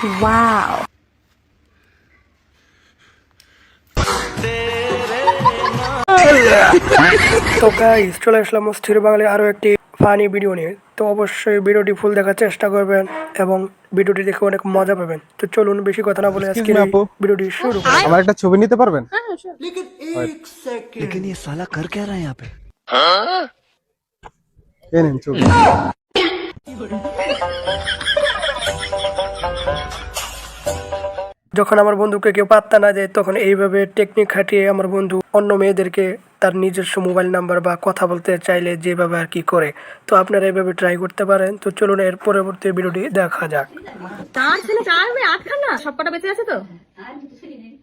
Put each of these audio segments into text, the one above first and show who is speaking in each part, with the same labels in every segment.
Speaker 1: Wow.
Speaker 2: তো guys চলে আসলাম স্থির বাঙালি আরো একটি ফানি ভিডিও নিয়ে। তো অবশ্যই ভিডিওটি ফুল দেখার চেষ্টা করবেন এবং ভিডিওটি দেখে অনেক মজা পাবেন। তো চলুন বেশি কথা না বলে আজকে ভিডিওটি শুরু করি।
Speaker 3: আমার একটা ছবি নিতে পারবেন?
Speaker 4: लेकिन ये साला कर क्या रहा है यहाँ पे?
Speaker 3: এই নিন ছবি।
Speaker 2: যখন আমার বন্ধুকে কেউ পাত্তা না দেয় তখন এইভাবে টেকনিক খাটিয়ে আমার বন্ধু অন্য মেয়েদেরকে তার নিজস্ব মোবাইল নাম্বার বা কথা বলতে চাইলে যেভাবে আর কি করে। তো আপনারা এইভাবে ট্রাই করতে পারেন। তো চলুন এর পরবর্তী ভিডিওটি দেখা যাক।
Speaker 1: তার ছেলে চার মেয়ে আটখানা, সবকটা বেঁচে আছে তো?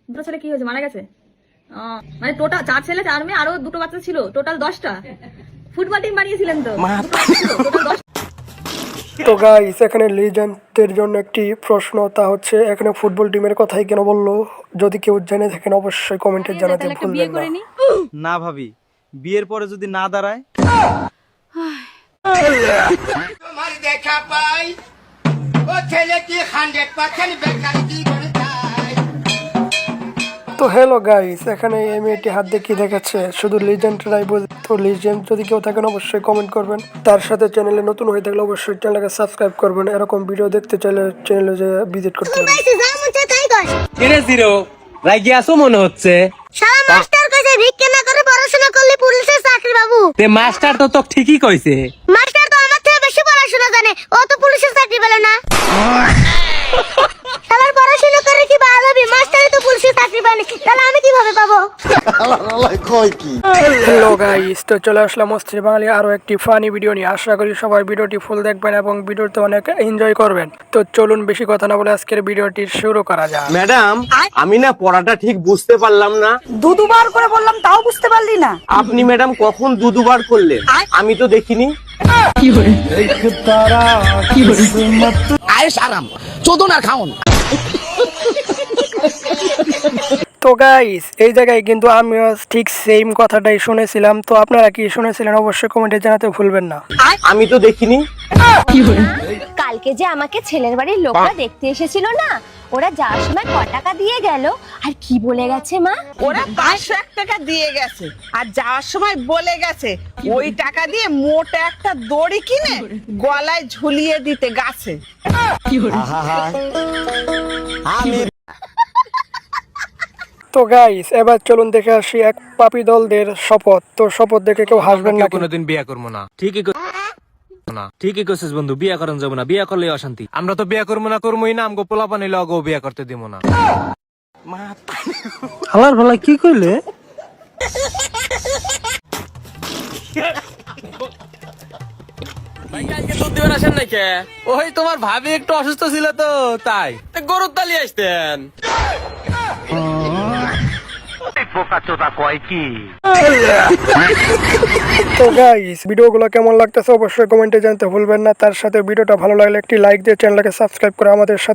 Speaker 1: দুটো ছেলে কি হয়েছে, মারা গেছে? মানে টোটাল 4 ছেলে 4 মেয়ে আরো দুটো বাচ্চা ছিল, টোটাল 10টা। ফুটবল টিম বানিয়েছিলেন তো? টোটাল 10।
Speaker 2: তো গাইস এখানে লিজেন্ডদের জন্য একটি প্রশ্ন, তা হচ্ছে এখানে ফুটবল টিমের কথাই কেন বললো? যদি কেউ জেনে থাকেন অবশ্যই কমেন্টে জানাতে ভুলবেন না।
Speaker 5: না ভাবি, বিয়ের পরে যদি না দাঁড়ায়?
Speaker 6: দেখা পাই ও ছেলেটি 100% বেকারি জীবন চাই।
Speaker 2: তো হ্যালো গাইস, এখানে এই মেয়েটি হাত দেখিয়ে দেখাচ্ছে, শুধু লিজেন্ডরাই বোঝে। তো লিজেন্ড যদি কেউ থাকেন অবশ্যই কমেন্ট করবেন। তার সাথে চ্যানেলে নতুন হয়ে থাকলে অবশ্যই চ্যানেলকে সাবস্ক্রাইব করবেন। এরকম ভিডিও দেখতে চাইলে চ্যানেলে যে ভিজিট করতে পারেন।
Speaker 7: কেনে জিরো রাগি আসো মনে হচ্ছে।
Speaker 8: শালা মাস্টার কইছে ভিক্ষা না করে পড়াশোনা করলে পুলিশের চাকরি বাবু।
Speaker 7: তে মাস্টার তো ঠিকই কইছে।
Speaker 8: মাস্টার তো আমার থেকে বেশি পড়াশোনা জানে, ও তো পুলিশের চাকরি পেল না। শালার পড়াশোনা করে কি ভালো হবে? মাস্টারই তো পুলিশের চাকরি পায়নি, তাহলে আমি কিভাবে পাবো?
Speaker 2: হ্যালো গাইস, তো চলে আসলাম অস্থির বাঙালি আরো একটি ফানি ভিডিও নিয়ে। আশা করি সবাই ভিডিওটি ফুল দেখবেন এবং ভিডিওতে অনেক এনজয় করবেন। তো চলুন বেশি কথা না বলে আজকের ভিডিওটি শুরু করা যাক।
Speaker 7: ম্যাডাম, আমি না পড়াটা ঠিক বুঝতে পারলাম না।
Speaker 9: দুবার করে বললাম তাও বুঝতে পারলি না?
Speaker 7: আপনি ম্যাডাম কখন দুবার করলেন? আমি তো দেখিনি।
Speaker 4: आयश आराम चोदो ना खाओ।
Speaker 2: তো গাইস এই জায়গায় কিন্তু আমিও ঠিক সেম কথাটাই শুনেছিলাম। তো আপনারা কি শুনেছিলেন অবশ্যই কমেন্টে জানাতে ভুলবেন না।
Speaker 7: আমি তো দেখিনি।
Speaker 8: কালকে যে আমাকে ছেলের বাড়ির লোকরা দেখতে এসেছিল না, ওরা যাওয়ার সময় ক টাকা দিয়ে গেল আর কি বলে গেছে মা?
Speaker 9: ওরা 501 টাকা দিয়ে গেছে আর যাওয়ার সময় বলে গেছে ওই টাকা দিয়ে মোটা একটা দড়ি কিনে গলায় ঝুলিয়ে দিতে গাছে।
Speaker 2: তো গাইস এবার চলুন দেখে আসি এক পাপি দলদের শপথ। তো শপথ দেখে কেউ হাসবেন না।
Speaker 7: কোনোদিন বিয়ে করবো না। ঠিকই কইছিস বন্ধু, বিয়ে করেন যাবো না। বিয়ে করলে অশান্তি। আমরা তো বিয়ে করবো না, করবোই না। আমগো পোলা পানি লগো বিয়ে করতে দিব না।
Speaker 2: হালার ভালা কি কইলে?
Speaker 7: ওই তোমার ভাবি একটু অসুস্থ ছিল তো তাই গরুর তালি আসতেন।
Speaker 2: তো গাইস ভিডিওগুলো কেমন লাগতেছে অবশ্যই কমেন্টে জানাতে ভুলবেন না। তার সাথে ভিডিওটা ভালো লাগলে একটি লাইক দিয়ে চ্যানেলকে সাবস্ক্রাইব করে আমাদের সাথে